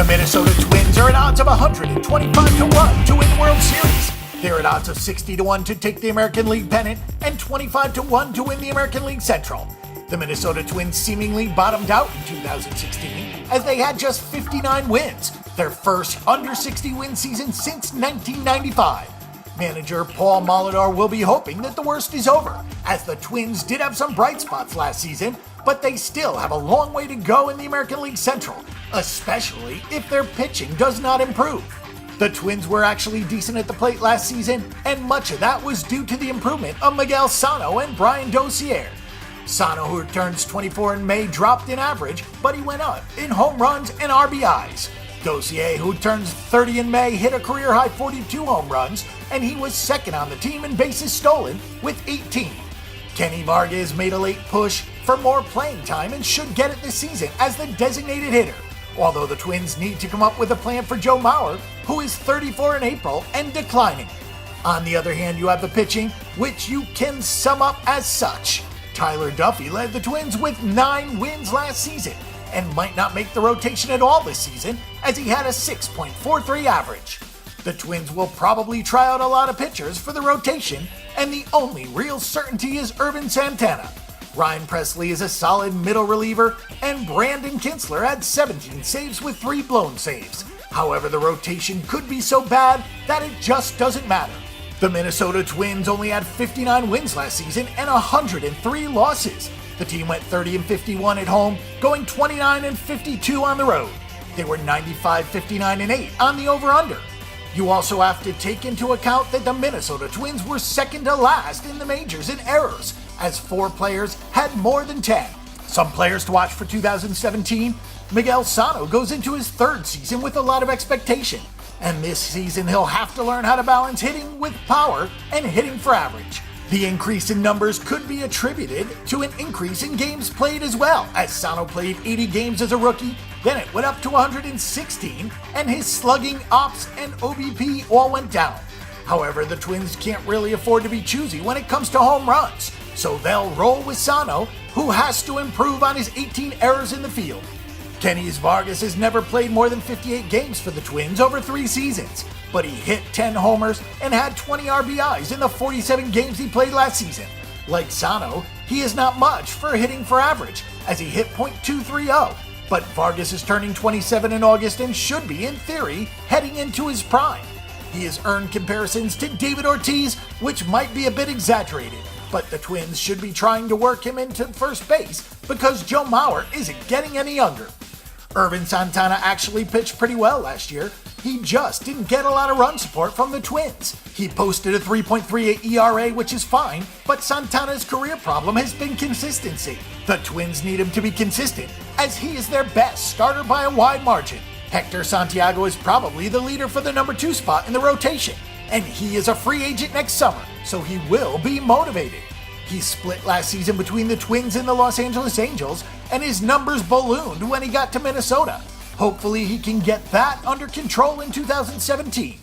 The Minnesota Twins are at odds of 125 to 1 to win the World Series. They're at odds of 60 to 1 to take the American League Pennant and 25 to 1 to win the American League Central. The Minnesota Twins seemingly bottomed out in 2016 as they had just 59 wins, their first under 60 win season since 1995. Manager Paul Molitor will be hoping that the worst is over, as the Twins did have some bright spots last season, but they still have a long way to go in the American League Central, especially if their pitching does not improve. The Twins were actually decent at the plate last season, and much of that was due to the improvement of Miguel Sano and Dozier. Sano, who turns 24 in May, dropped in average, but he went up in home runs and RBIs. Dozier, who turns 30 in May, hit a career-high 42 home runs, and he was second on the team in bases stolen with 18. Vargas made a late push for more playing time and should get it this season as the designated hitter, although the Twins need to come up with a plan for Joe Mauer, who is 34 in April and declining. On the other hand, you have the pitching, which you can sum up as such. Tyler Duffy led the Twins with 9 wins last season and might not make the rotation at all this season, as he had a 6.43 average. The Twins will probably try out a lot of pitchers for the rotation, and the only real certainty is Ervin Santana. Ryan Presley is a solid middle reliever, and Brandon Kintzler had 17 saves with 3 blown saves. However, the rotation could be so bad that it just doesn't matter. The Minnesota Twins only had 59 wins last season and 103 losses. The team went 30-51 at home, going 29-52 on the road. They were 95-59-8 on the over-under. You also have to take into account that the Minnesota Twins were second to last in the majors in errors, as 4 players had more than 10. Some players to watch for 2017, Miguel Sano goes into his 3rd season with a lot of expectation, and this season he'll have to learn how to balance hitting with power and hitting for average. The increase in numbers could be attributed to an increase in games played as well, as Sano played 80 games as a rookie, then it went up to 116, and his slugging, ops, and OBP all went down. However, the Twins can't really afford to be choosy when it comes to home runs, so they'll roll with Sano, who has to improve on his 18 errors in the field. Vargas has never played more than 58 games for the Twins over 3 seasons, but he hit 10 homers and had 20 RBIs in the 47 games he played last season. Like Sano, he is not much for hitting for average, as he hit .230, but Vargas is turning 27 in August and should be, in theory, heading into his prime. He has earned comparisons to David Ortiz, which might be a bit exaggerated, but the Twins should be trying to work him into first base because Joe Mauer isn't getting any younger. Ervin Santana actually pitched pretty well last year. He just didn't get a lot of run support from the Twins. He posted a 3.38 ERA, which is fine, but Santana's career problem has been consistency. The Twins need him to be consistent, as he is their best starter by a wide margin. Hector Santiago is probably the leader for the number 2 spot in the rotation, and he is a free agent next summer, so he will be motivated. He split last season between the Twins and the Los Angeles Angels, and his numbers ballooned when he got to Minnesota. Hopefully he can get that under control in 2017.